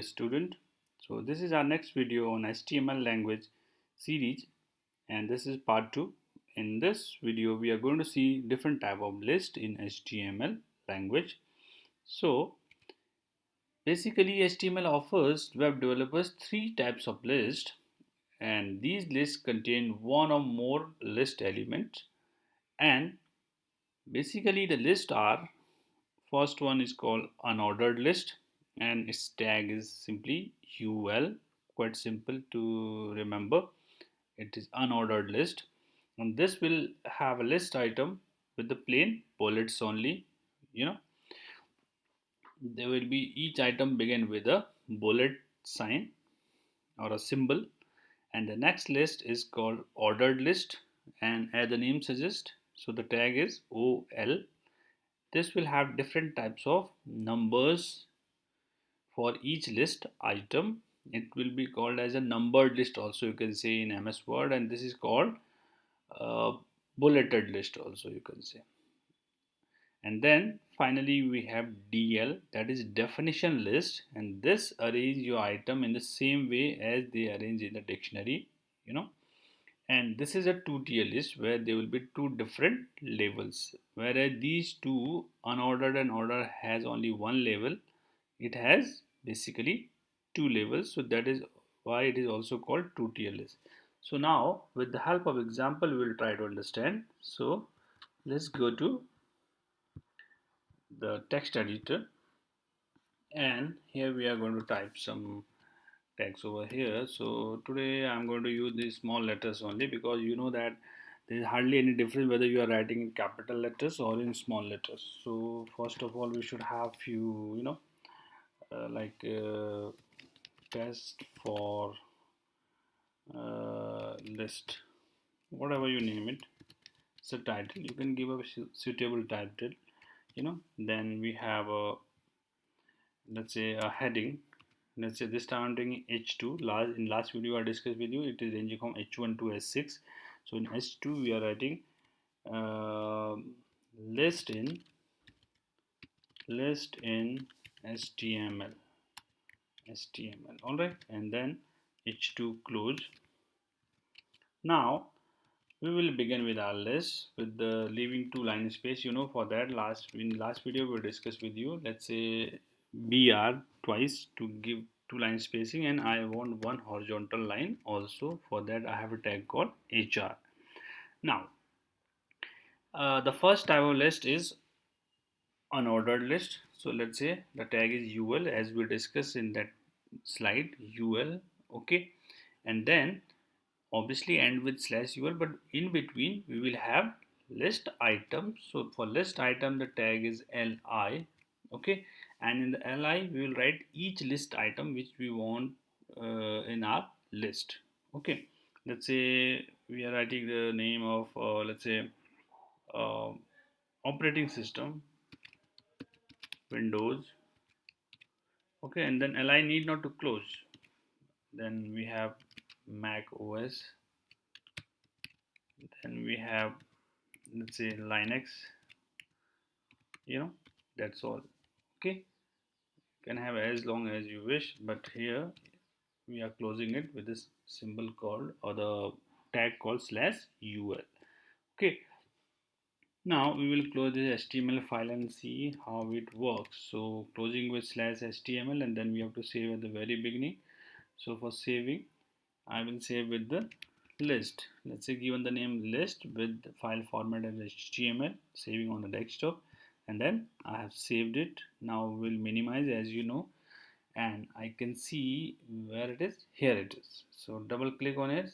Student. So this is our next video on HTML language series, and this is part 2. In this video we are going to see different type of list in HTML language. So basically HTML offers web developers three types of list, and these lists contain one or more list elements. And basically the list are, first one is called unordered list, and its tag is simply UL. Quite simple to remember. It is unordered list, and this will have a list item with the plain bullets only. You know, there will be each item begin with a bullet sign or a symbol, and the next list is called ordered list, and as the name suggests, so the tag is OL. This will have different types of numbers for each list item. It will be called as a numbered list also, you can say, in MS Word, and this is called uh, bulleted list also, you can say. And then finally we have DL, that is definition list, and this arrange your item in the same way as they arrange in the dictionary, you know. And this is a two-tier list where there will be two different levels, whereas these two, unordered and ordered, has only one level. It has basically two levels, so that is why it is also called two-tier list. So now with the help of example we will try to understand. So let's go to the text editor, and here we are going to type some text over here. So today I'm going to use these small letters only, because you know that there is hardly any difference whether you are writing in capital letters or in small letters. So first of all we should have few, test for list, whatever you name it. It's a title, you can give a suitable title. Then we have a, let's say, a heading. Let's say this time I'm doing H2. Last video I discussed with you, it is ranging from H1 to H6. So in H2 we are writing uh, list in HTML. All right, and then H2 close. Now we will begin with our list with the leaving two line space. For that, in last video we discussed with you, let's say BR twice to give two line spacing, and I want one horizontal line also. For that I have a tag called HR. Now the first type of list is unordered list. So let's say the tag is UL, as we discussed in that slide, UL. Okay, and then obviously end with /UL, but in between we will have list item. So for list item the tag is LI. Okay, and in the LI we will write each list item which we want in our list. Okay, let's say we are writing the name of let's say uh, operating system, Windows. Okay, and then LI need not to close. Then we have Mac OS. Then we have, let's say, Linux. That's all. Okay, you can have as long as you wish, but here we are closing it with this symbol called, or the tag called /UL. Okay, now we will close this HTML file and see how it works. So closing with /HTML, and then we have to save at the very beginning. So for saving, I will save with the list. Let's say given the name list with the file format as HTML, saving on the desktop, and then I have saved it. Now we'll minimize, as you know, and I can see where it is. Here it is. So double click on it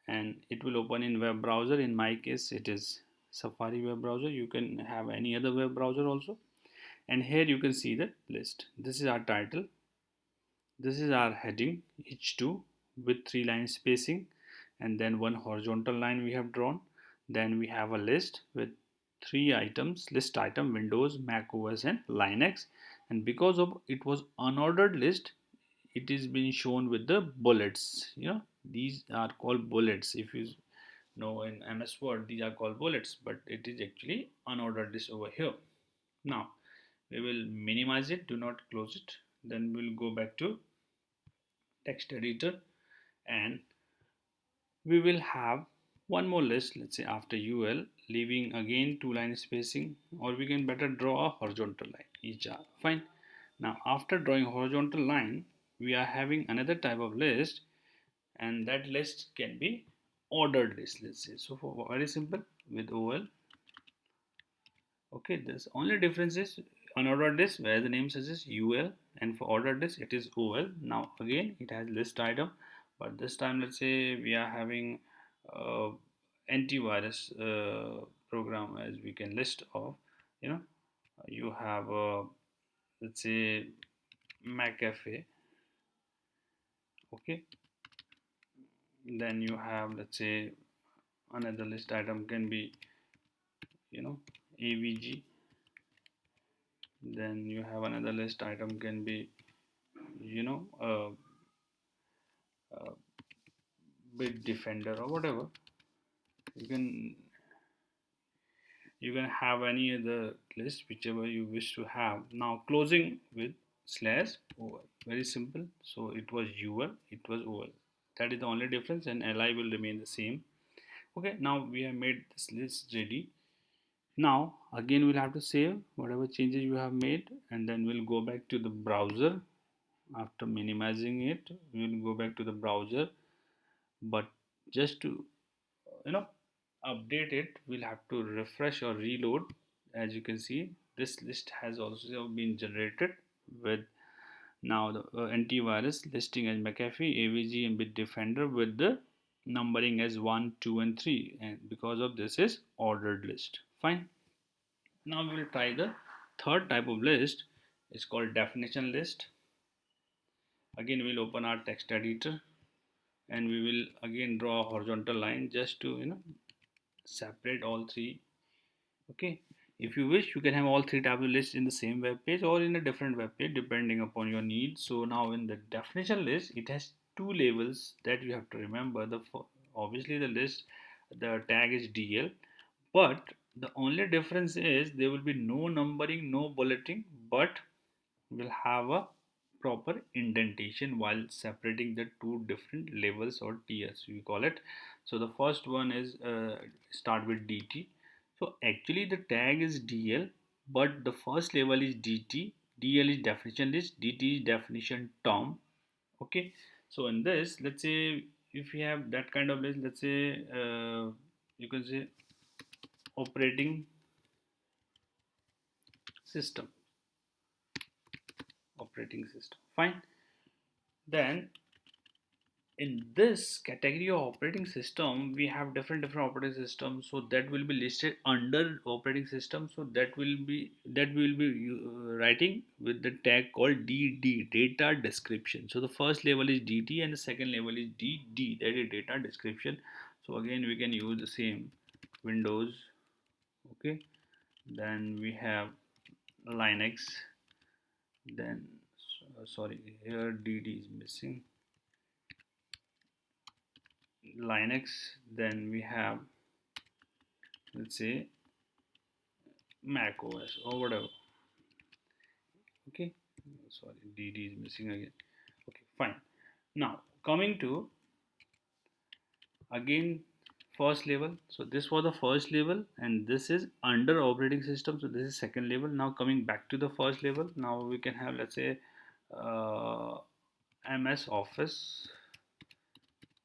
and it will open in web browser. In my case it is Safari web browser. You can have any other web browser also, and here you can see the list. This is our title, this is our heading H2 with 3 line spacing, and then one horizontal line we have drawn. Then we have a list with 3 items, list item, Windows, Mac OS and Linux. And because of it was unordered list, it is being shown with the bullets. These are called bullets. If you know in MS Word, these are called bullets, but it is actually unordered list over here. Now we will minimize it, do not close it. Then we'll go back to text editor, and we will have one more list, let's say after ul, leaving again two line spacing, or we can better draw a horizontal line each are fine. Now after drawing horizontal line, we are having another type of list, and that list can be ordered list, let's say. So for very simple with ol. Okay, this only difference is unordered list where the name suggests ul, and for ordered list it is ol. Now again it has list item, but this time let's say we are having uh, antivirus program, as we can list of, you know, you have let's say McAfee. Okay, then you have, let's say, another list item can be, you know, avg. Then you have another list item can be, you know, uh, bit defender or whatever. You can you can have any other list whichever you wish to have. Now closing with slash ol, very simple. So it was ul, it was ol, that is the only difference, and li will remain the same. Okay, now we have made this list ready. Now again we'll have to save whatever changes you have made, and then we'll go back to the browser. After minimizing it, we'll go back to the browser, but just to, you know, update it, we'll have to refresh or reload. As you can see, this list has also been generated with now the antivirus listing as McAfee, avg, and bitdefender with the numbering as 1, 2, and 3, and because of this is ordered list. Fine. Now we will try the third type of list. It's called definition list. Again we'll open our text editor, and we will again draw a horizontal line just to, you know, separate all three. Okay, if you wish, you can have all three tabs lists in the same web page or in a different web page depending upon your needs. So now in the definition list, it has two labels that you have to remember. Obviously the list, the tag is DL, but the only difference is there will be no numbering, no bulleting, but will have a proper indentation while separating the two different levels or tiers we call it. So the first one is start with DT. So actually the tag is DL, but the first level is DT. DL is definition list, DT is definition term. Okay, so in this, let's say if you have that kind of list, let's say you can say operating system, operating system, fine. Then in this category of operating system, we have different operating systems, so that will be listed under operating system. So that will be writing with the tag called DD, data description. So the first level is DT and the second level is DD, that is data description. So again we can use the same Windows. Okay, then we have Linux. Then sorry, here DD is missing. Linux. Then we have, let's say, Mac OS or whatever. Okay, sorry, DD is missing again. Okay, fine. Now coming to again first level. So this was the first level, and this is under operating system. So this is second level. Now coming back to the first level. Now we can have, let's say, uh, MS Office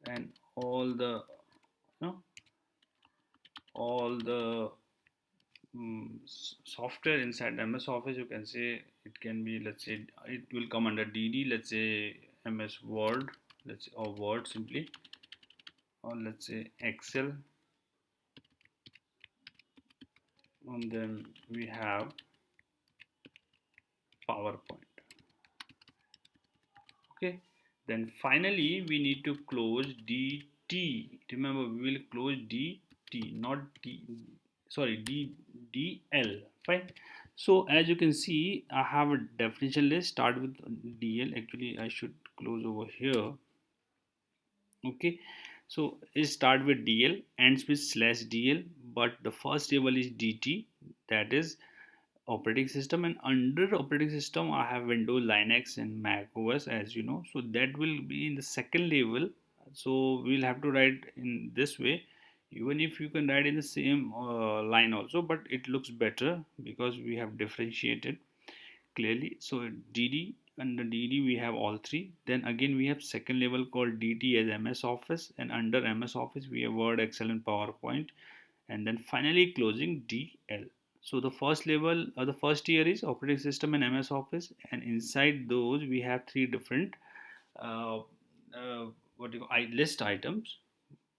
and all the, you know, all the software inside MS Office. You can say it can be, let's say, it will come under DD. Let's say MS Word, let's say, or Word simply, or let's say Excel, and then we have PowerPoint. Okay, then finally we need to close DT. Remember, we will close DT, not D. Sorry, DL. Fine. So as you can see, I have a definition list. Start with DL. Actually, I should close over here. Okay. So it start with DL, ends with slash DL, but the first level is DT. That is operating system, and under operating system I have Windows, Linux and Mac OS, as you know. So that will be in the second level. So we'll have to write in this way. Even if you can write in the same line also, but it looks better because we have differentiated clearly. So DD, under DD we have all three. Then again we have second level called DT as MS Office, and under MS Office we have Word, Excel and PowerPoint, and then finally closing DL. So the first level or the first tier is operating system and MS Office, and inside those we have three different uh, what do you call, list items.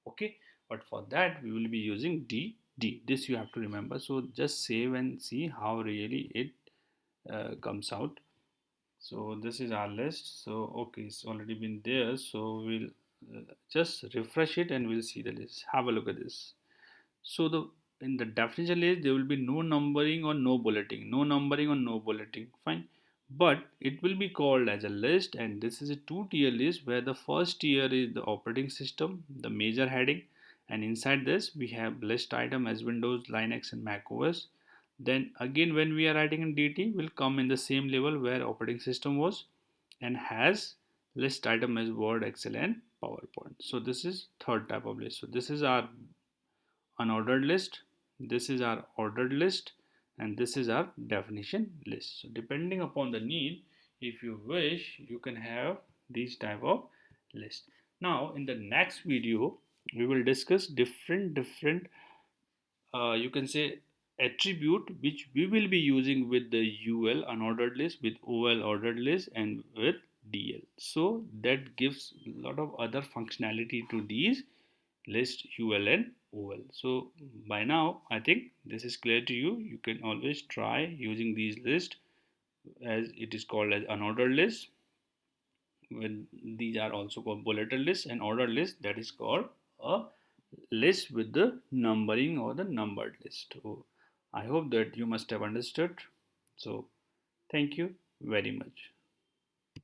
Okay, but for that we will be using DD. This you have to remember. So just save and see how really it comes out. So this is our list. So okay, it's already been there. So we'll just refresh it and we'll see the list. Have a look at this. So the in the definition list there will be no numbering or no bulleting, no numbering or no bulleting. Fine, but it will be called as a list, and this is a two-tier list where the first tier is the operating system, the major heading, and inside this we have list item as Windows, Linux, and Mac OS. Then again, when we are writing in DT, will come in the same level where operating system was, and has list item as Word, Excel, and PowerPoint. So this is third type of list. So this is our unordered list, this is our ordered list, and this is our definition list. So depending upon the need, if you wish, you can have these type of list. Now in the next video we will discuss different you can say attribute which we will be using with the UL unordered list, with OL ordered list, and with DL. So that gives a lot of other functionality to these list UL and OL. So by now I think this is clear to you. You can always try using these lists, as it is called as unordered list. When these are also called bulleted list, and ordered list, that is called a list with the numbering or the numbered list. So I hope that you must have understood. So thank you very much.